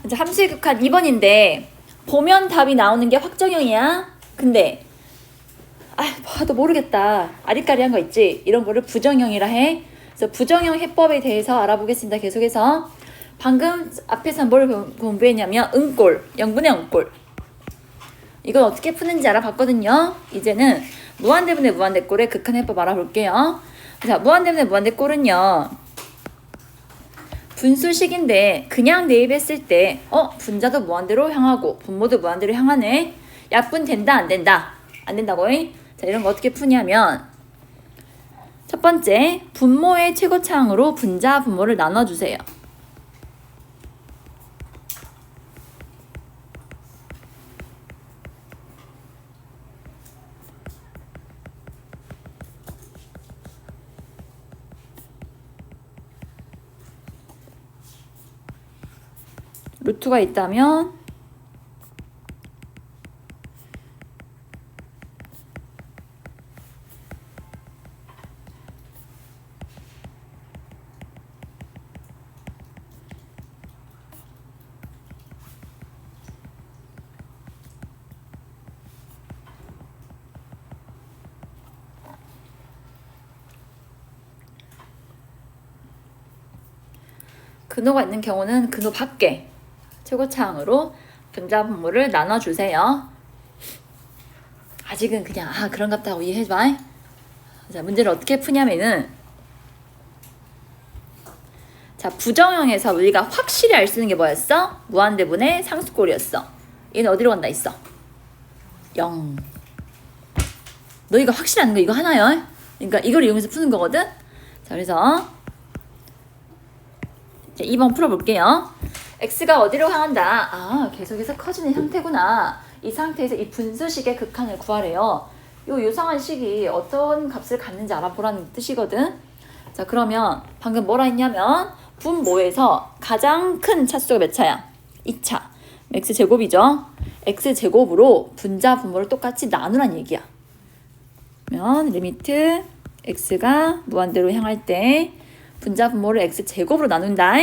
이제 함수의 극한 2번인데 보면 답이 나오는 게 확정형이야. 근데 봐도 모르겠다. 아리까리한 거 있지? 이런 거를 부정형이라 해. 그래서 부정형 해법에 대해서 알아보겠습니다. 계속해서. 방금 앞에서 뭘 공부했냐면 응골, 영분의 응골. 이건 어떻게 푸는지 알아봤거든요. 이제는 무한대분의 무한대꼴의 극한 해법 알아볼게요. 자, 무한대분의 무한대꼴은요. 분수식인데 그냥 대입했을 때 분자도 무한대로 향하고 분모도 무한대로 향하네. 약분 된다 안 된다? 안 된다고. 자, 이런 거 어떻게 푸냐면 첫 번째 분모의 최고차항으로 분자 분모를 나눠주세요. 루트가 있다면 근호가 있는 경우는 근호 밖에 최고차항으로 분자 분모를 나눠주세요. 아직은 그냥 그런갑다 하고 이해해봐. 자, 문제를 어떻게 푸냐면은 자, 부정형에서 우리가 확실히 알 수 있는 게 뭐였어? 무한대분의 상수꼴이었어. 얘는 어디로 간다 했어? 0. 너희가 확실히 아는 거 이거 하나요? 그러니까 이걸 이용해서 푸는 거거든? 자, 그래서 자, 2번 풀어볼게요. x가 어디로 향한다? 계속해서 커지는 형태구나. 이 상태에서 이 분수식의 극한을 구하래요. 요 요상한 식이 어떤 값을 갖는지 알아보라는 뜻이거든. 자, 그러면 방금 뭐라 했냐면 분모에서 가장 큰 차수가 몇 차야? 2차. x제곱이죠. x제곱으로 분자 분모를 똑같이 나누란 얘기야. 그러면 리미트 x가 무한대로 향할 때 분자 분모를 x제곱으로 나눈다.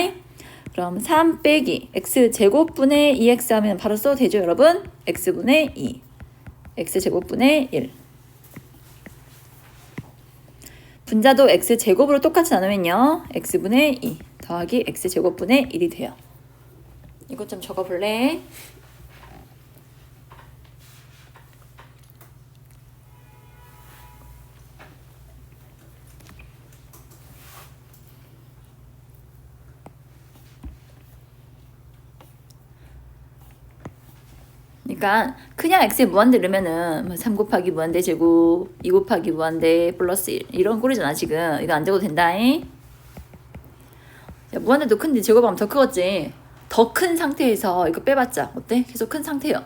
그럼 3 빼기 x제곱분의 2x 하면 바로 써도 되죠, 여러분? x분의 2 x제곱분의 1 분자도 x제곱으로 똑같이 나누면요 x분의 2 더하기 x제곱분의 1이 돼요. 이것 좀 적어볼래? 그러니까 그냥 x에 무한대 넣으면은 3 곱하기 무한대 제곱 2 곱하기 무한대 플러스 1 이런 꼴이잖아. 지금 이거 안 적어도 된다잉. 야, 무한대도 큰데 제곱하면 더 크겠지. 더 큰 상태에서 이거 빼봤자 어때? 계속 큰 상태요.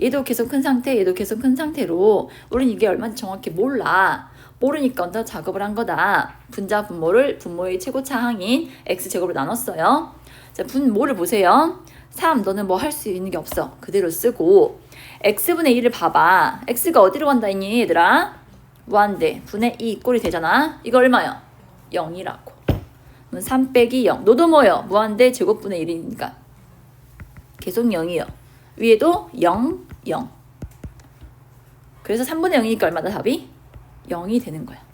얘도 계속 큰 상태, 얘도 계속 큰 상태로 우린 이게 얼마인지 정확히 몰라. 모르니까 언더 작업을 한 거다. 분자 분모를 분모의 최고차항인 x제곱으로 나눴어요. 자, 분모를 보세요. 3 너는 뭐 할 수 있는 게 없어. 그대로 쓰고 x분의 2를 봐봐. x가 어디로 간다 했니 얘들아? 무한대 분의 2 꼴이 되잖아. 이거 얼마요? 0이라고. 3 빼기 0 너도 뭐요? 무한대 제곱분의 1이니까 계속 0이요. 위에도 0, 0. 그래서 3분의 0이니까 얼마다 답이? 0이 되는 거야.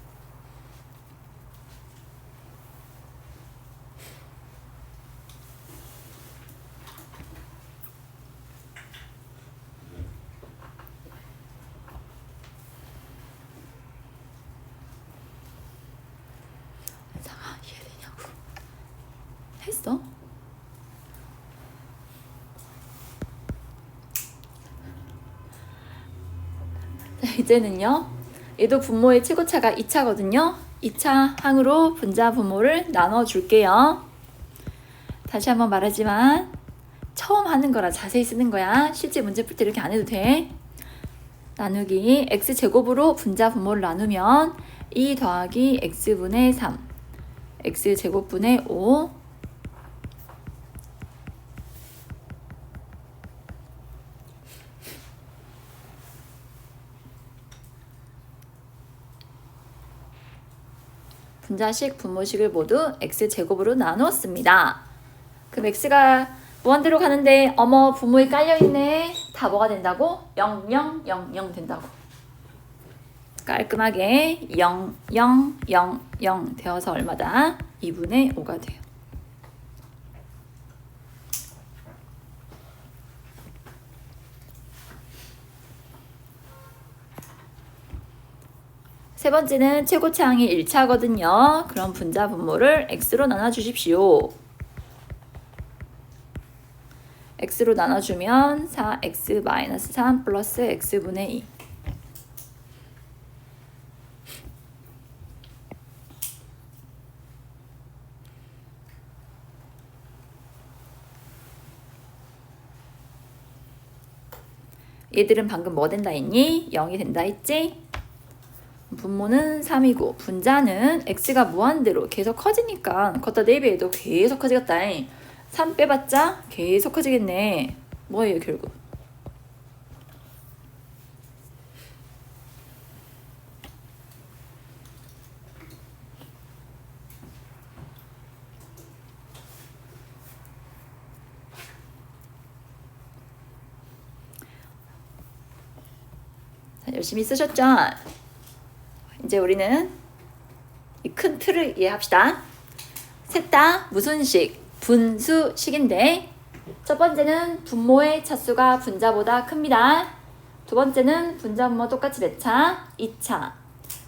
이해되냐고. 했어? 자, 이제는요. 얘도 분모의 최고차가 2차거든요. 2차 항으로 분자 분모를 나눠줄게요. 다시 한번 말하지만 처음 하는 거라 자세히 쓰는 거야. 실제 문제 풀 때 이렇게 안 해도 돼. 나누기 x제곱으로 분자 분모를 나누면 2 더하기 x분의 3 x제곱분의 5 분자식 분모식을 모두 x제곱으로 나누었습니다. 그럼 x가 무한대로 가는데 어머 분모에 깔려있네. 다 뭐가 된다고? 0, 0, 0, 0 된다고. 깔끔하게 0, 0, 0, 0 되어서 얼마다? 2분의 5가 돼요. 세 번째는 최고차항이 1차거든요. 그럼 분자 분모를 x로 나눠주십시오. x로 나눠주면 4x-3 플러스 x분의 2. 얘들은 방금 뭐 된다 했니? 0이 된다 했지? 분모는 3이고 분자는 x가 무한대로 계속 커지니까 걷다 대비해도 계속 커지겠다. 3 빼봤자 계속 커지겠네. 뭐예요 결국? 자, 열심히 쓰셨죠? 이제 우리는 이 큰 틀을 이해합시다. 셋 다 무슨 식? 분수식인데 첫 번째는 분모의 차수가 분자보다 큽니다. 두 번째는 분자 분모 똑같이 몇 차? 2차.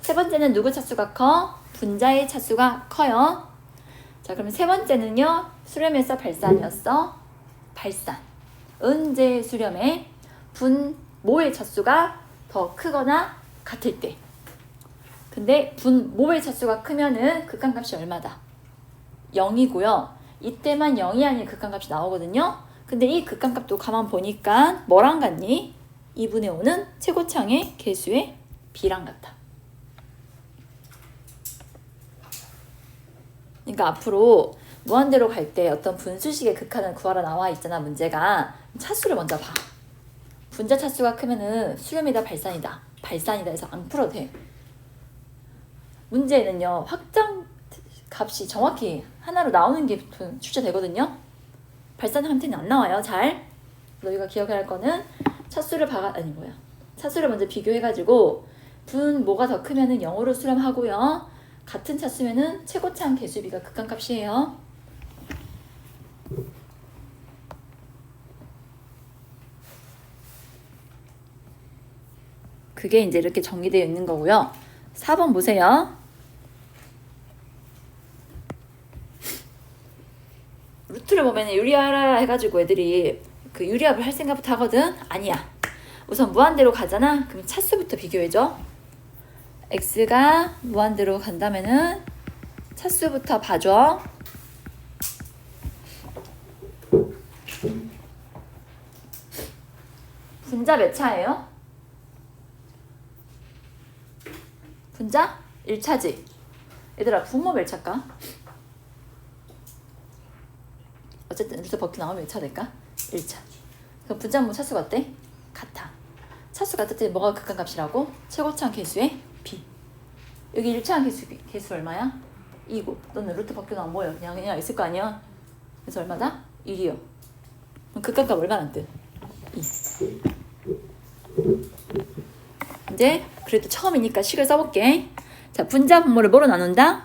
세 번째는 누구 차수가 커? 분자의 차수가 커요. 자, 그러면 세 번째는요. 수렴에서 발산이었어. 발산. 언제 수렴에? 분모의 차수가 더 크거나 같을 때. 근데 분모의 차수가 크면은 극한값이 얼마다? 0이고요. 이때만 0이 아닌 극한값이 나오거든요. 근데 이 극한값도 가만 보니까 뭐랑 같니? 2분의 5는 최고차항의 개수의 b랑 같아. 그러니까 앞으로 무한대로 갈 때 어떤 분수식의 극한을 구하라 나와 있잖아 문제가. 차수를 먼저 봐. 분자 차수가 크면은 수렴이다 발산이다. 발산이다 해서 안 풀어도 돼. 문제는요. 확정 값이 정확히 하나로 나오는 게 출제되거든요. 발산한테는 안 나와요. 잘. 너희가 기억해야 할 거는 차수를 차수를 먼저 비교해가지고 분모가 더 크면은 0으로 수렴하고요. 같은 차수면은 최고차항 개수비가 극한값이에요. 그게 이제 이렇게 정리되어 있는 거고요. 4번 보세요. 루트를 보면 유리하라 해가지고 애들이 그 유리합을 할 생각부터 하거든? 아니야. 우선 무한대로 가잖아? 그럼 차수부터 비교해줘. x가 무한대로 간다면은 차수부터 봐줘. 분자 몇 차예요? 분자? 1차지. 얘들아 분모 몇 차일까? 어쨌든 루트 바퀴 나오면 몇 차 될까? 1차. 그럼 분자 분모 차수가 어때? 같아. 차수가 어쨌든 뭐가 극한값이라고? 최고차항 개수의 b. 여기 1차항 개수 얼마야? 2고 너는 루트 바퀴 나오면 뭐야? 그냥 있을 거 아니야? 그래서 얼마다? 1이요. 그럼 극한값 얼마나 뜻? 2. 이제 그래도 처음이니까 식을 써볼게. 자, 분자 분모를 뭐로 나눈다?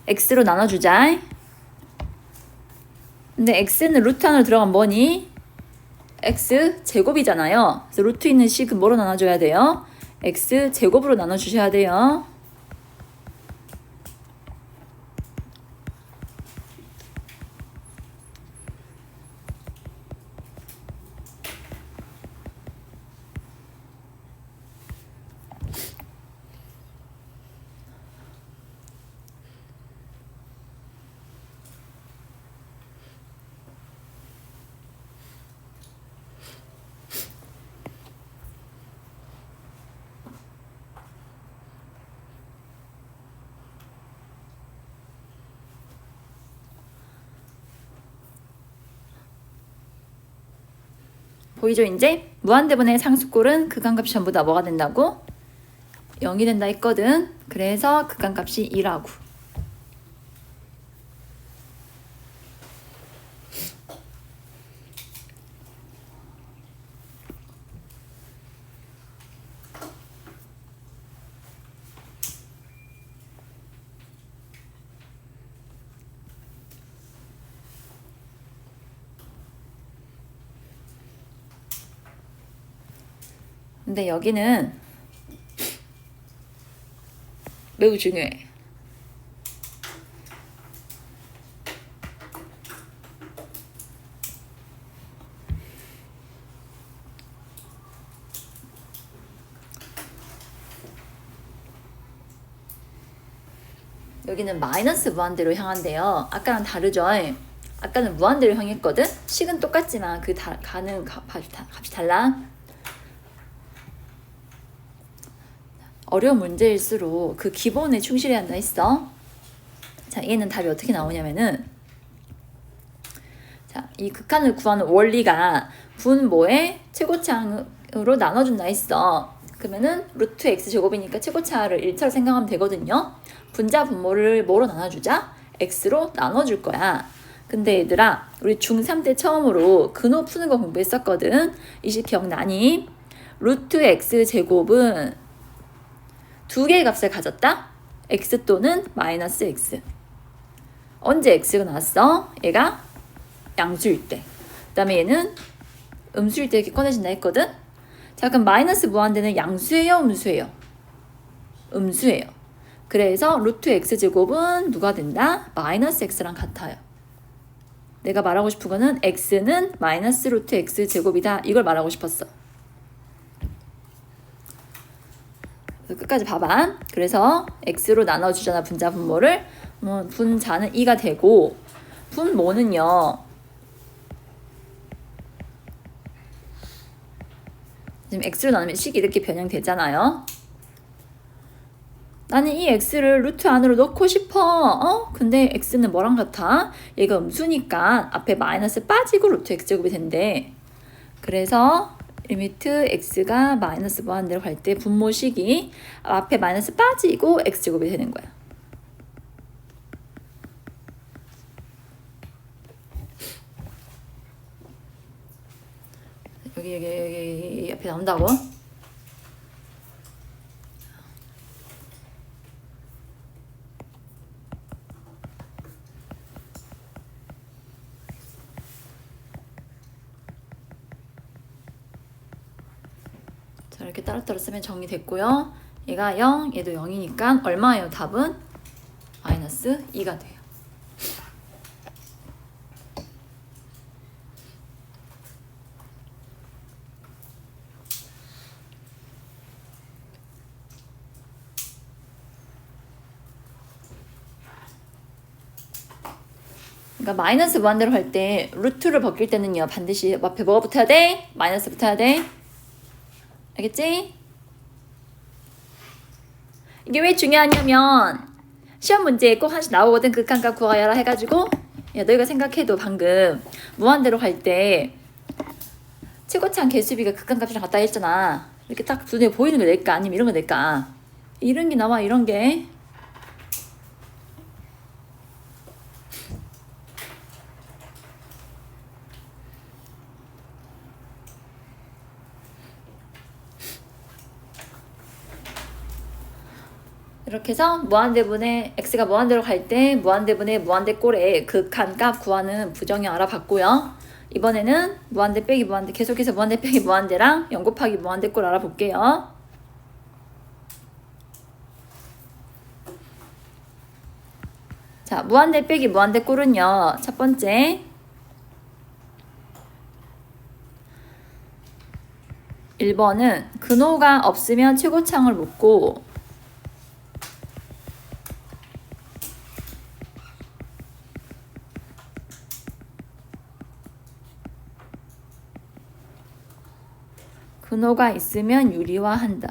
x로 나눠주자. 근데 x는 루트 안으로 들어가면 뭐니? x 제곱이잖아요. 그래서 루트 있는 식은 뭐로 나눠줘야 돼요? x 제곱으로 나눠주셔야 돼요. 보이죠 이제? 무한대분의 상수꼴은 극한값이 전부 다 뭐가 된다고? 0이 된다 했거든. 그래서 극한값이 2라고. 근데 여기는 매우 중요해. 여기는 마이너스 무한대로 향한대요. 아까랑 다르죠? 아까는 무한대로 향했거든? 식은 똑같지만 가는 값이 달라. 어려운 문제일수록 그 기본에 충실해야 한다 했어. 자, 얘는 답이 어떻게 나오냐면은, 자, 이 극한을 구하는 원리가 분모의 최고차항으로 나눠준다 했어. 그러면은 루트 x 제곱이니까 최고차를 1차로 생각하면 되거든요. 분자 분모를 뭐로 나눠주자? x로 나눠줄 거야. 근데 얘들아, 우리 중3 때 처음으로 근호 푸는 거 공부했었거든. 이 식 기억나니? 루트 x 제곱은 두 개의 값을 가졌다? x 또는 마이너스 x. 언제 x가 나왔어? 얘가 양수일 때. 그 다음에 얘는 음수일 때 이렇게 꺼내진다 했거든? 자, 그럼 마이너스 무한대는 양수예요? 음수예요? 음수예요. 그래서 루트 x제곱은 누가 된다? 마이너스 x랑 같아요. 내가 말하고 싶은 거는 x는 마이너스 루트 x제곱이다. 이걸 말하고 싶었어. 끝까지 봐봐. 그래서 x로 나눠주잖아, 분자 분모를. 분자는 2가 되고, 분모는요, 지금 x로 나누면 식이 이렇게 변형되잖아요. 나는 이 x를 루트 안으로 넣고 싶어. 근데 x는 뭐랑 같아? 얘가 음수니까 앞에 마이너스 빠지고 루트 x제곱이 된대. 그래서 리미트 x가 마이너스 무한대로 갈 때 분모식이 앞에 마이너스 빠지고 x제곱이 되는 거야. 여기 앞에 나온다고? 자, 이렇게 따로따로 쓰면 정리됐고요. 얘가 0, 얘도 0이니까 얼마예요? 답은 마이너스 2가 돼요. 그러니까 마이너스 무한대로 할 때 루트를 벗길 때는요, 반드시 앞에 뭐가 붙어야 돼? 마이너스 붙어야 돼. 알겠지? 이게 왜 중요하냐면 시험 문제에 꼭 하나씩 나오거든. 극한값 구하여라 해가지고, 야, 너희가 생각해도 방금 무한대로 갈 때 최고차항 개수비가 극한값이랑 같다 했잖아. 이렇게 딱 눈에 보이는 거 낼까? 아니면 이런 거 낼까? 이런 게 나와, 이런 게. 이렇게 해서 무한대분의 x가 무한대로 갈 때 무한대분의 무한대꼴의 극한값 구하는 부정형 알아봤고요. 이번에는 무한대 빼기 무한대, 계속해서 무한대 빼기 무한대랑 0 곱하기 무한대꼴 알아볼게요. 자, 무한대 빼기 무한대꼴은요, 첫 번째 1번은 근호가 없으면 최고차항을 묻고, 근호가 있으면 유리화한다.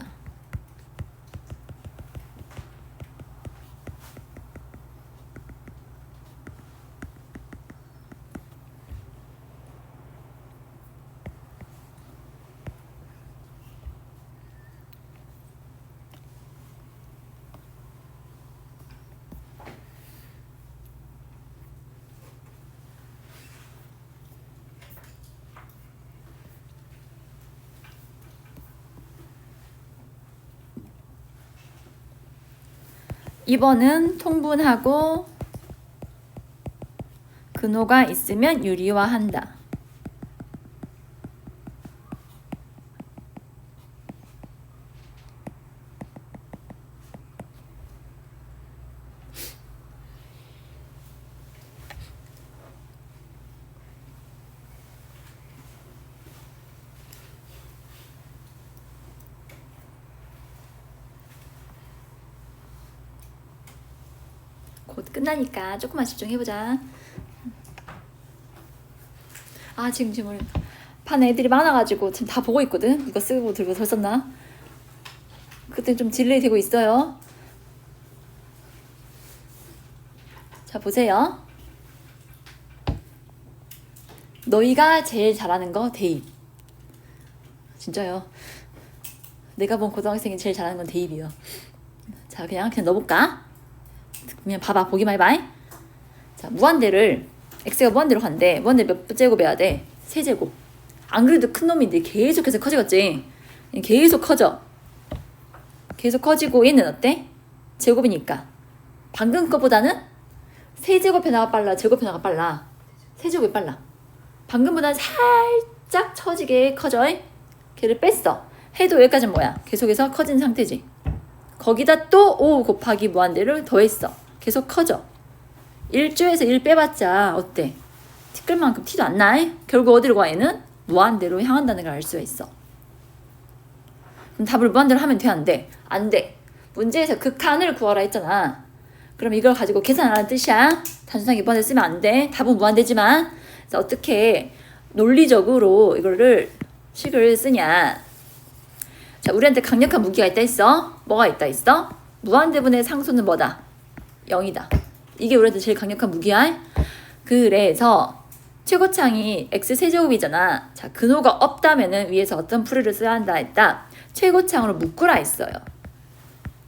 이번은 통분하고 근호가 있으면 유리화한다. 끝나니까 조금만 집중해보자. 아 지금 우리 반 애들이 많아가지고 지금 다 보고 있거든. 이거 쓰고 들고 서 썼나? 그때 좀 딜레이 되고 있어요. 자 보세요. 너희가 제일 잘하는 거 대입. 진짜요. 내가 본 고등학생이 제일 잘하는 건 대입이요. 자 그냥 넣어볼까? 그냥 봐봐. 보기만 해봐. 자 무한대를 x가 무한대로 간대. 무한대 몇 제곱해야 돼? 세제곱. 안 그래도 큰 놈인데 계속해서 커지겠지. 계속 커져. 계속 커지고 얘는 어때? 제곱이니까 방금 거보다는 세제곱 변화가 빨라, 제곱 변화가 빨라? 세제곱이 빨라. 방금보다는 살짝 처지게 커져. 걔를 뺐어. 해도 여기까지는 뭐야? 계속해서 커진 상태지. 거기다 또 5 곱하기 무한대를 더했어. 계속 커져. 1조에서 1 빼봤자 어때? 티끌만큼 티도 안 나. 결국 어디로 가 얘는? 무한대로 향한다는 걸 알 수가 있어. 그럼 답을 무한대로 하면 돼? 안 돼? 안 돼. 문제에서 극한을 구하라 했잖아. 그럼 이걸 가지고 계산하라는 뜻이야. 단순하게 무한대 쓰면 안 돼. 답은 무한대지만 그래서 어떻게 논리적으로 이거를 식을 쓰냐. 자, 우리한테 강력한 무기가 있다 했어. 뭐가 있다 했어? 무한대분의 상수는 뭐다? 0이다. 이게 우리한테 제일 강력한 무기야. 그래서 최고창이 x세제곱이잖아. 자, 근호가 없다면은 위에서 어떤 풀이를 써야 한다 했다. 최고창으로 묶으라 했어요.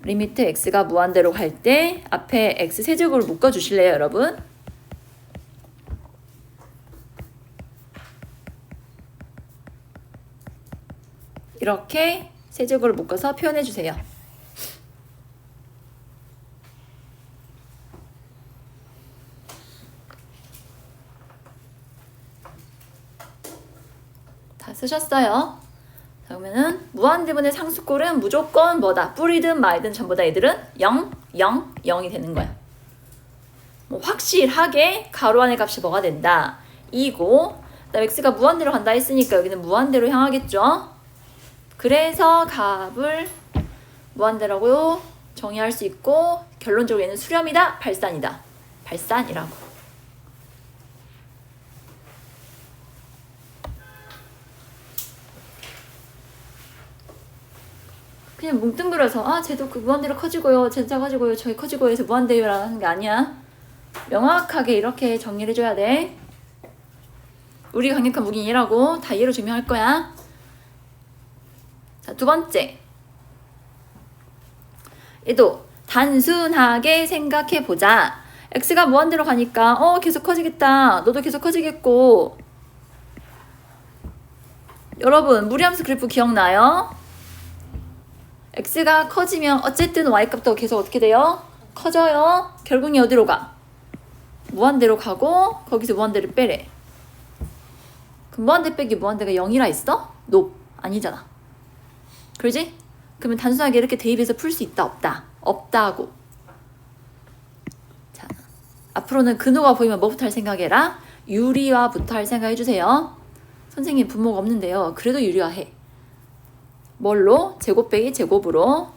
리미트 x가 무한대로 갈 때 앞에 x세제곱을 묶어주실래요, 여러분? 이렇게 세제곱을 묶어서 표현해주세요. 다 쓰셨어요. 그러면은 무한대분의 상수꼴은 무조건 뭐다? 뿌리든 말든 전부 다 얘들은 0, 0, 0이 되는 거야. 뭐 확실하게 가로 안의 값이 뭐가 된다? 2고 그다음 x가 무한대로 간다 했으니까 여기는 무한대로 향하겠죠? 그래서 값을 무한대라고 정의할 수 있고 결론적으로 얘는 수렴이다? 발산이다? 발산이라고. 그냥 뭉뚱그려서 쟤도 그 무한대로 커지고요, 쟤 작아지고요, 저기 커지고요 해서 무한대로라는 게 아니야. 명확하게 이렇게 정리를 해줘야 돼. 우리 강력한 무기는 얘라고 다 얘로 증명할 거야. 자, 두 번째. 얘도 단순하게 생각해보자. x가 무한대로 가니까 계속 커지겠다. 너도 계속 커지겠고. 여러분 무리함수 그래프 기억나요? x가 커지면 어쨌든 y값도 계속 어떻게 돼요? 커져요. 결국 얘 어디로 가? 무한대로 가고 거기서 무한대를 빼래. 그럼 무한대 빼기 무한대가 0이라 했어? 노. 아니잖아. 그러지? 그러면 단순하게 이렇게 대입해서 풀 수 있다 없다? 없다고. 자, 앞으로는 근호가 보이면 뭐부터 할 생각해라? 유리화부터 할 생각 해주세요. 선생님 분모가 없는데요. 그래도 유리화해. 뭘로? 제곱 빼기 제곱으로.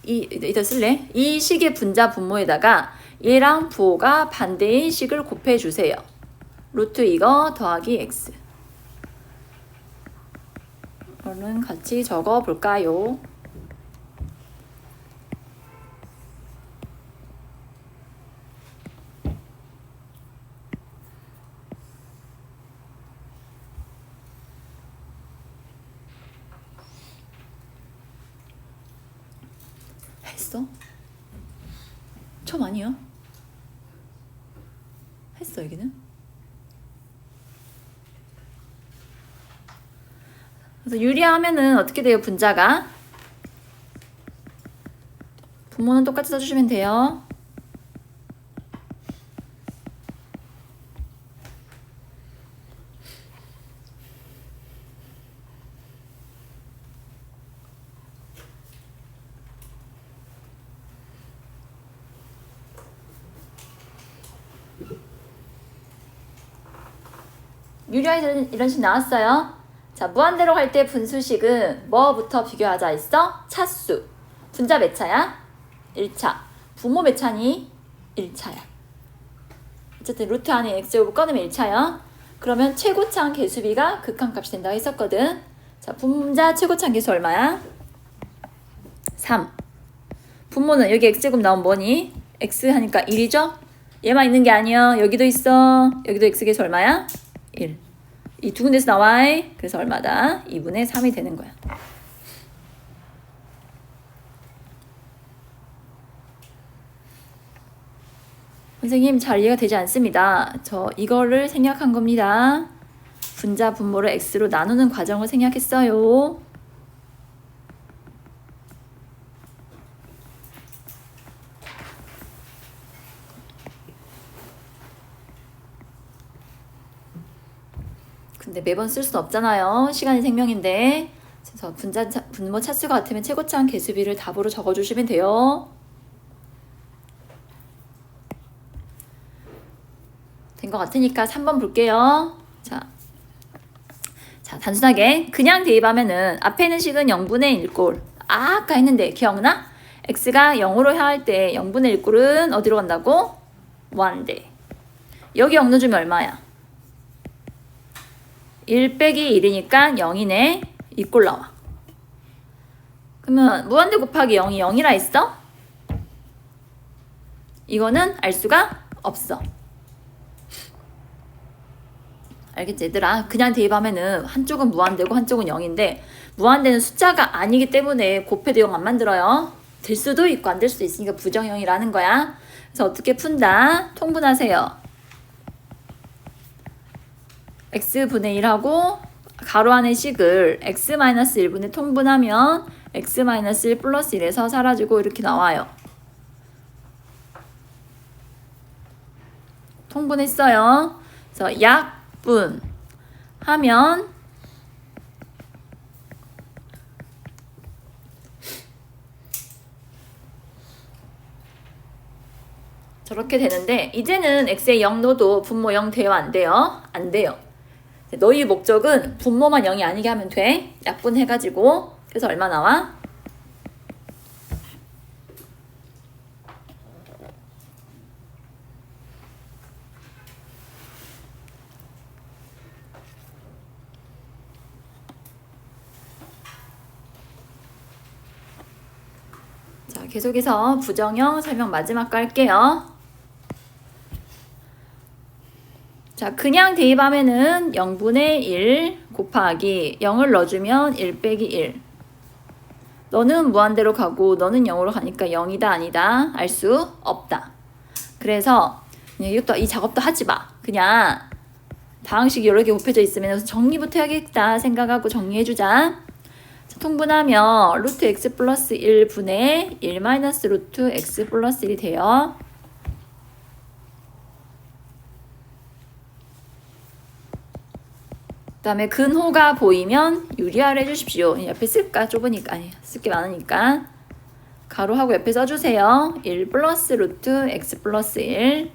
이따 쓸래? 이 식의 분자 분모에다가 얘랑 부호가 반대인 식을 곱해주세요. 루트 이거 더하기 x. 얼른 같이 적어볼까요? 했어? 처음 아니야? 했어 여기는? 그래서 유리하면은 어떻게 돼요 분자가? 분모는 똑같이 써주시면 돼요. 유리화에서 이런 식 나왔어요. 자, 무한대로 갈 때 분수식은 뭐부터 비교하자 했어? 차수. 분자 몇 차야? 1차. 분모 몇 차니? 1차야. 어쨌든 루트 안에 x제곱을 꺼내면 1차야. 그러면 최고차항 개수비가 극한값이 된다고 했었거든. 자, 분자 최고차항 개수 얼마야? 3. 분모는 여기 x제곱 나오면 뭐니? x 하니까 1이죠? 얘만 있는 게 아니야. 여기도 있어. 여기도 x 개수 얼마야? 1. 이 두 군데서 나와. 그래서 얼마다? 2분의 3이 되는 거야. 선생님 잘 이해가 되지 않습니다. 저 이거를 생략한 겁니다. 분자 분모를 x로 나누는 과정을 생략했어요. 근데 매번 쓸 수는 없잖아요. 시간이 생명인데. 그래서 분모 차수가 같으면 최고차항 개수비를 답으로 적어주시면 돼요. 된 것 같으니까 3번 볼게요. 자, 단순하게 그냥 대입하면은 앞에 있는 식은 0분의 1꼴. 아까 했는데 기억나? x가 0으로 향할 때 0분의 1꼴은 어디로 간다고? 무한대. 여기 0 넣어주면 얼마야? 1 빼기 1이니까 0이네. 2꼴 나와. 그러면 무한대 곱하기 0이 0이라 했어? 이거는 알 수가 없어. 알겠지 얘들아? 그냥 대입하면은 한쪽은 무한대고 한쪽은 0인데 무한대는 숫자가 아니기 때문에 곱해도 0 안 만들어요. 될 수도 있고 안 될 수도 있으니까 부정형이라는 거야. 그래서 어떻게 푼다? 통분하세요. x분의 1하고 가로 안의 식을 x-1분의 통분하면 x-1 플러스 1에서 사라지고 이렇게 나와요. 통분했어요. 그래서 약분 하면 저렇게 되는데 이제는 x에 0 넣어도 분모 0 돼요? 안 돼요? 안 돼요. 너희 목적은 분모만 0이 아니게 하면 돼. 약분해가지고. 그래서 얼마 나와? 자, 계속해서 부정형 설명 마지막 거 할게요. 자, 그냥 대입하면은 0분의 1 곱하기 0을 넣어주면 1 빼기 1. 너는 무한대로 가고 너는 0으로 가니까 0이다 아니다 알 수 없다. 그래서 그냥 이것도 이 작업도 하지 마. 그냥 다항식이 여러 개 곱해져 있으면 정리부터 해야겠다 생각하고 정리해주자. 자, 통분하면 루트 x 플러스 1분의 1 마이너스 루트 x 플러스 1이 돼요. 그 다음에 근호가 보이면 유리화를 해주십시오. 옆에 쓸까? 좁으니까. 아니, 쓸 게 많으니까. 가로하고 옆에 써주세요. 1 플러스 루트 x 플러스 1.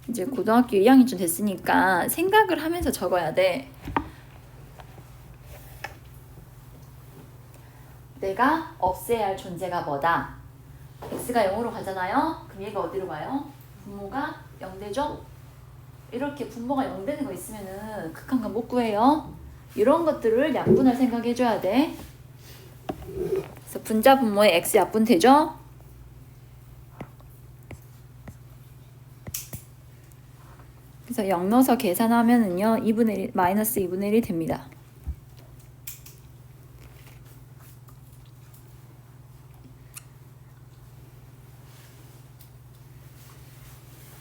이제 고등학교 2학년쯤 됐으니까 생각을 하면서 적어야 돼. 내가 없애야 할 존재가 뭐다? x가 0으로 가잖아요? 그럼 얘가 어디로 가요? 분모가 0 되죠? 이렇게 분모가 0 되는 거 있으면은 극한값 못 구해요. 이런 것들을 약분할 생각해줘야 돼. 그래서 분자 분모의 x 약분 되죠? 그래서 0 넣어서 계산하면은요 2분의 1, 마이너스 2분의 1이 됩니다.